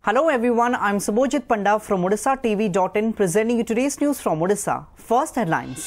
Hello everyone, I'm Subhojit Panda from Odishatv.in presenting you today's news from Odisha. First headlines.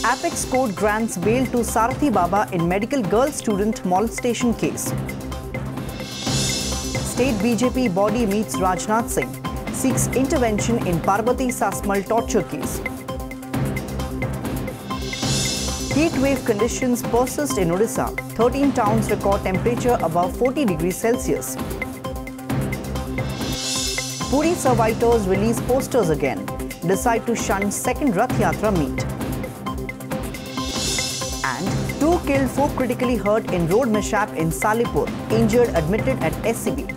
Apex Court grants bail to Sarathi Baba in medical girl student molestation case. State BJP body meets Rajnath Singh, seeks intervention in Parvati Sasmal torture case. Heat wave conditions persist in Odisha. 13 towns record temperature above 40 degrees Celsius. Puri survivors release posters again. Decide to shun second Rath Yatra meet. And 2 killed, 4 critically hurt in road mishap in Salipur. Injured admitted at SCB.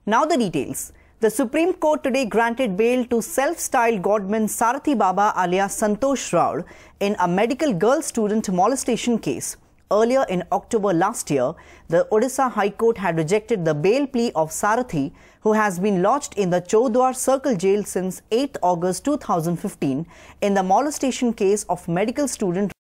Now the details. The Supreme Court today granted bail to self-styled godman Sarathi Baba alias Santosh Rao in a medical girl student molestation case. Earlier in October last year, the Odisha High Court had rejected the bail plea of Sarathi, who has been lodged in the Chaudhar Circle Jail since 8 August 2015 in the molestation case of medical student.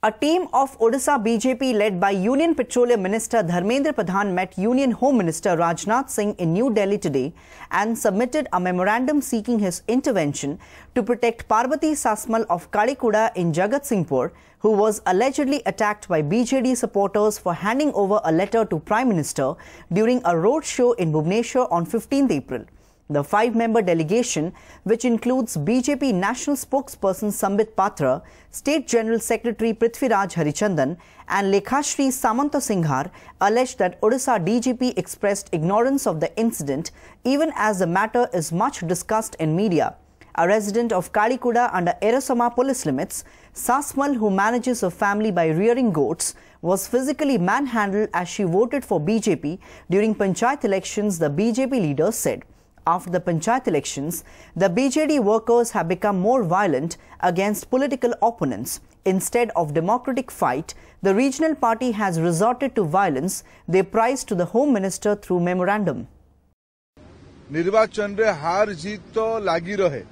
A team of Odisha BJP led by Union Petroleum Minister Dharmendra Pradhan met Union Home Minister Rajnath Singh in New Delhi today and submitted a memorandum seeking his intervention to protect Parvati Sasmal of Kalikuda in Jagatsinghpur, who was allegedly attacked by BJD supporters for handing over a letter to Prime Minister during a roadshow in Bhubaneswar on 15th April. The 5-member delegation, which includes BJP National Spokesperson Sambit Patra, State General Secretary Prithviraj Harichandan and Lekhashri Samanta Singhar, alleged that Odisha DGP expressed ignorance of the incident even as the matter is much discussed in media. A resident of Kalikuda under Erasama police limits, Sasmal, who manages a family by rearing goats, was physically manhandled as she voted for BJP during Panchayat elections, the BJP leader said. After the Panchayat elections, the BJD workers have become more violent against political opponents. Instead of democratic fight, the regional party has resorted to violence, they prized to the Home Minister through memorandum. निर्वाचन रे हार जीत तो लागी रहे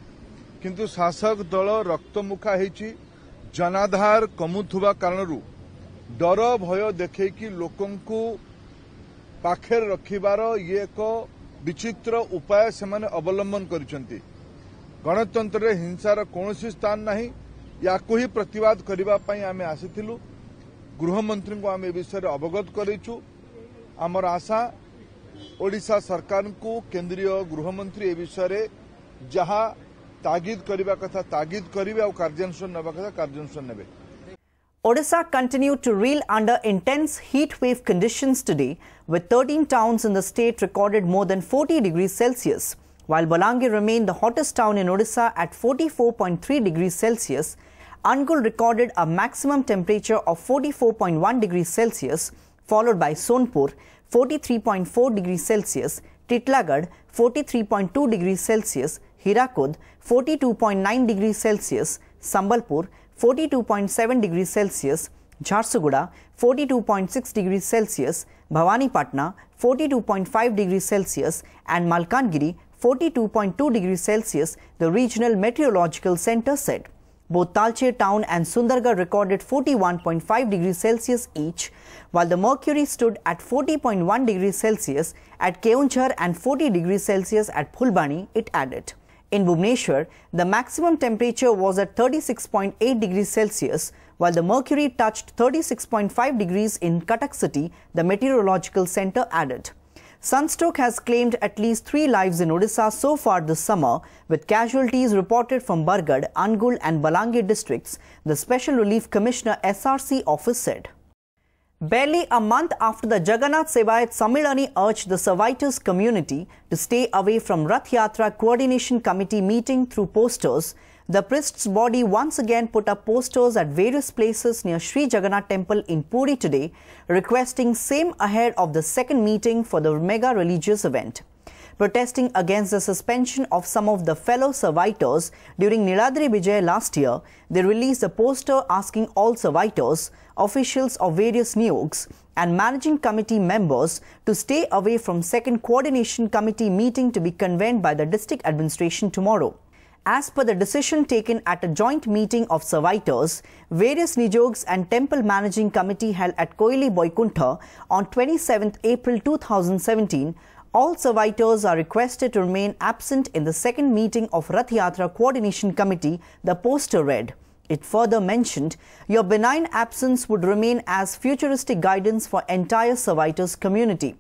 किंतु शासक दल रक्तमुखा हेची जनाधार कमुथुवा कारणरू डर भय देखैकी लोकंकु पाखेर रखिबार ये एक विचित्र उपाय से माने अवलंबन करिसंती। गणतंत्र रे हिंसार कोनोसी स्थान नाही। याको ही प्रतिवाद करिबा पई आमे आसीथिलु। गृहमंत्री को आमे विषय अवगत करिछु। आमर आशा ओडिशा सरकार को केंद्रीय गृहमंत्री ए विषय जहा तागिद करिबा कथा तागिद करिवे और कार्यानुष्ठान नबा कथा कार्यानुष्ठान नेबे। Odisha continued to reel under intense heat wave conditions today, with 13 towns in the state recorded more than 40 degrees Celsius. While Balangir remained the hottest town in Odisha at 44.3 degrees Celsius, Angul recorded a maximum temperature of 44.1 degrees Celsius, followed by Sonpur, 43.4 degrees Celsius, Titlagad, 43.2 degrees Celsius, Hirakud, 42.9 degrees Celsius, Sambalpur, 42.7 degrees Celsius, Jharsuguda, 42.6 degrees Celsius, Bhawanipatna, 42.5 degrees Celsius, and Malkangiri, 42.2 degrees Celsius, the regional meteorological center said. Both Talcher town and Sundargarh recorded 41.5 degrees Celsius each, while the mercury stood at 40.1 degrees Celsius at Keonjhar and 40 degrees Celsius at Phulbani, it added. In Bhubaneswar, the maximum temperature was at 36.8 degrees Celsius, while the mercury touched 36.5 degrees in Cuttack city, the meteorological center added. Sunstroke has claimed at least 3 lives in Odisha so far this summer, with casualties reported from Bargad, Angul and Balangir districts, the Special Relief Commissioner SRC office said. Barely a month after the Jagannath Sebayat Sammilani urged the Servitors community to stay away from Rath Yatra Coordination Committee meeting through posters, the priest's body once again put up posters at various places near Sri Jagannath Temple in Puri today, requesting same ahead of the second meeting for the mega religious event. Protesting against the suspension of some of the fellow servitors during Niladri Vijay last year, they released a poster asking all servitors, officials of various niyogs and managing committee members to stay away from second coordination committee meeting to be convened by the district administration tomorrow. As per the decision taken at a joint meeting of servitors, various Nijogs and temple managing committee held at Koili Boikuntha on 27th April 2017, all servitors are requested to remain absent in the second meeting of Rath Yatra Coordination Committee, the poster read. It further mentioned, your benign absence would remain as futuristic guidance for entire servitors community.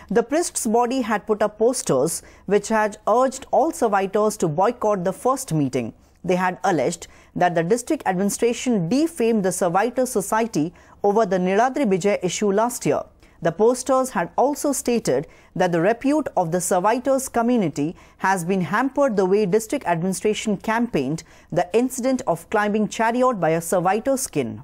The priests' body had put up posters which had urged all servitors to boycott the first meeting. They had alleged that the district administration defamed the Servitor Society over the Niladri Bijay issue last year. The posters had also stated that the repute of the servitors community has been hampered the way district administration campaigned the incident of climbing chariot by a servitor's skin.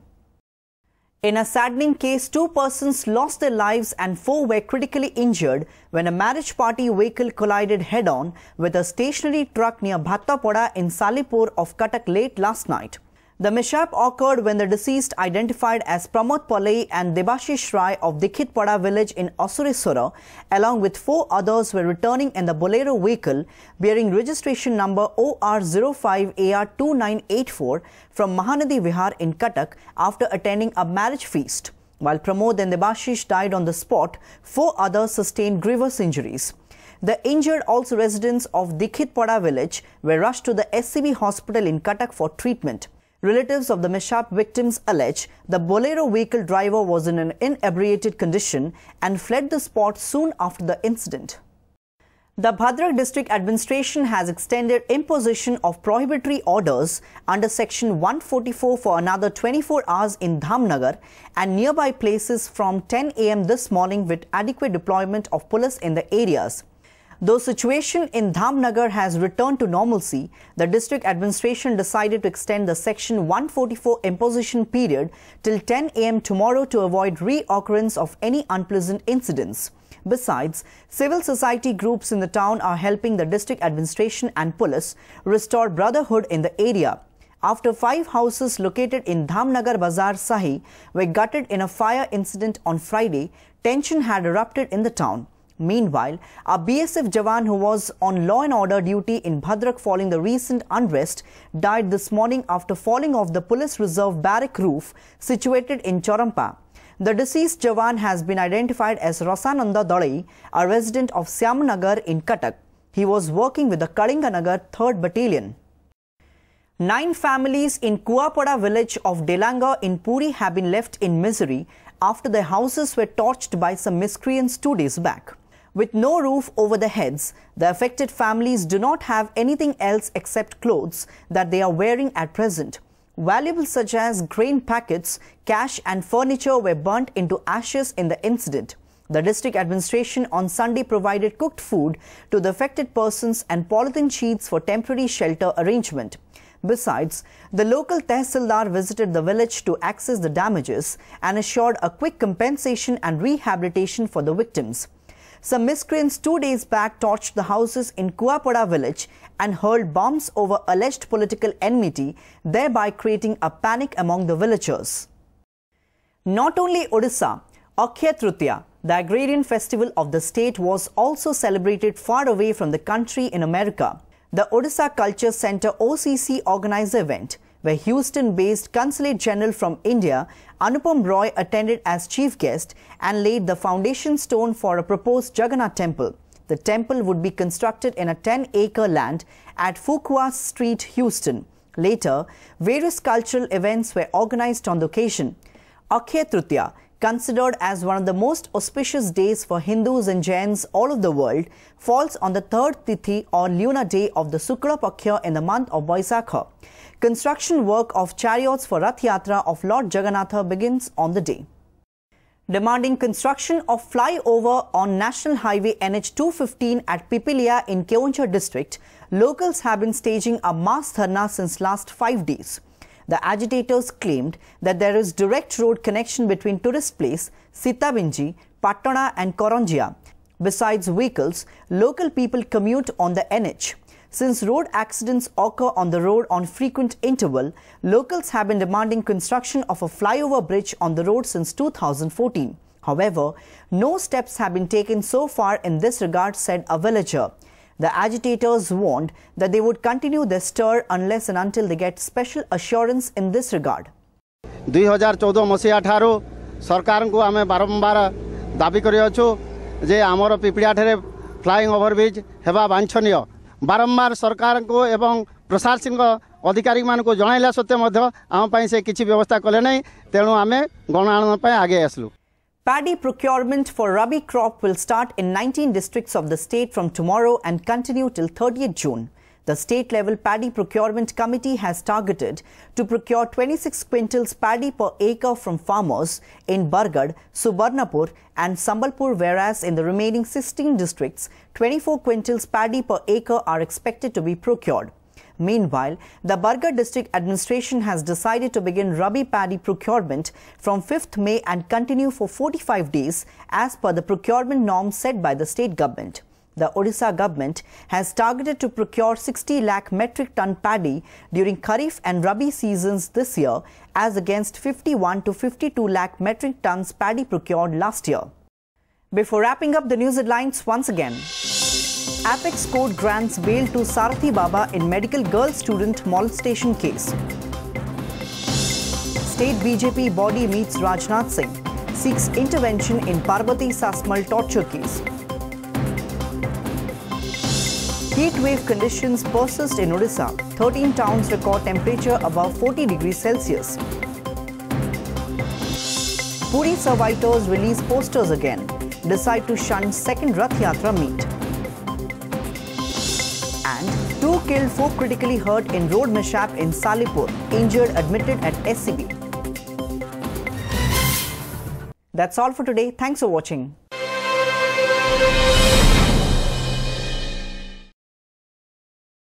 In a saddening case, 2 persons lost their lives and 4 were critically injured when a marriage party vehicle collided head-on with a stationary truck near Bhattapada in Salipur of Cuttack late last night. The mishap occurred when the deceased, identified as Pramod Palai and Debashish Rai of Dikhitpada village in Asureswara, along with 4 others, were returning in the Bolero vehicle bearing registration number OR05AR2984 from Mahanadi Vihar in Cuttack after attending a marriage feast. While Pramod and Debashish died on the spot, 4 others sustained grievous injuries. The injured, also residents of Dikhitpada village, were rushed to the SCB hospital in Cuttack for treatment. Relatives of the mishap victims allege the Bolero vehicle driver was in an inebriated condition and fled the spot soon after the incident. The Bhadrak district administration has extended imposition of prohibitory orders under section 144 for another 24 hours in Dhamnagar and nearby places from 10 am this morning, with adequate deployment of police in the areas. Though situation in Dhamnagar has returned to normalcy, the district administration decided to extend the Section 144 imposition period till 10 am tomorrow to avoid reoccurrence of any unpleasant incidents. Besides, civil society groups in the town are helping the district administration and police restore brotherhood in the area. After 5 houses located in Dhamnagar Bazar Sahi were gutted in a fire incident on Friday, tension had erupted in the town. Meanwhile, a BSF Jawan who was on law and order duty in Bhadrak following the recent unrest died this morning after falling off the police reserve barrack roof situated in Chorampa. The deceased Jawan has been identified as Rasananda Dalai, a resident of Syamnagar in Cuttack. He was working with the Kalinganagar 3rd Battalion. 9 families in Kuapada village of Delanga in Puri have been left in misery after their houses were torched by some miscreants 2 days back. With no roof over their heads, the affected families do not have anything else except clothes that they are wearing at present. Valuables such as grain packets, cash and furniture were burnt into ashes in the incident. The district administration on Sunday provided cooked food to the affected persons and polythene sheets for temporary shelter arrangement. Besides, the local Tehsildar visited the village to assess the damages and assured a quick compensation and rehabilitation for the victims. Some miscreants 2 days back torched the houses in Kuapada village and hurled bombs over alleged political enmity, thereby creating a panic among the villagers. Not only Odisha, Akshaya Tritiya, the agrarian festival of the state, was also celebrated far away from the country in America. The Odisha Culture Center OCC organized the event, where Houston-based Consulate General from India, Anupam Roy, attended as chief guest and laid the foundation stone for a proposed Jagannath temple. The temple would be constructed in a 10-acre land at Fuqua Street, Houston. Later, various cultural events were organized on the occasion. Akshaya Tritiya, considered as one of the most auspicious days for Hindus and Jains all over the world, falls on the 3rd Tithi or lunar day of the Sukla Paksha in the month of Vaisakha. Construction work of chariots for Rath Yatra of Lord Jagannatha begins on the day. Demanding construction of flyover on National Highway NH 215 at Pipilia in Keonjhar district, locals have been staging a mass dharna since last 5 days. The agitators claimed that there is direct road connection between tourist place, Sitabinji, Patana and Koronjia. Besides vehicles, local people commute on the NH. Since road accidents occur on the road on frequent interval, locals have been demanding construction of a flyover bridge on the road since 2014. However, no steps have been taken so far in this regard, said a villager. The agitators warned that they would continue their stir unless and until they get special assurance in this regard. 2014 मसीहा ठारू सरकार को आमे बारंबार दाबी करियो जे आमर पिपड़ियाठे flying overbridge हेबा वांछनीय बारंबार सरकार को एवं प्रशासनिक अधिकारी मान को जणाइला सत्ते आम से किसी व्यवस्था कले नहीं तेणु आमे गणना आगे आसलु. Paddy procurement for Rabi crop will start in 19 districts of the state from tomorrow and continue till 30th June. The state-level Paddy Procurement Committee has targeted to procure 26 quintals paddy per acre from farmers in Bargarh, Subarnapur and Sambalpur, whereas in the remaining 16 districts, 24 quintals paddy per acre are expected to be procured. Meanwhile, the Bargarh district administration has decided to begin Rabi paddy procurement from 5th May and continue for 45 days as per the procurement norms set by the state government. The Odisha government has targeted to procure 60 lakh metric ton paddy during Kharif and Rabi seasons this year as against 51 to 52 lakh metric tons paddy procured last year. Before wrapping up the news headlines once again, Apex Court grants bail to Sarathi Baba in medical girl student molestation case. State BJP body meets Rajnath Singh, seeks intervention in Parvati Sasmal torture case. Heat wave conditions persist in Odisha. 13 towns record temperature above 40 degrees Celsius. Puri survivors release posters again. Decide to shun second Rath Yatra meet. And 2 killed, 4 critically hurt in road mishap in Salipur. Injured admitted at SCB. That's all for today. Thanks for watching.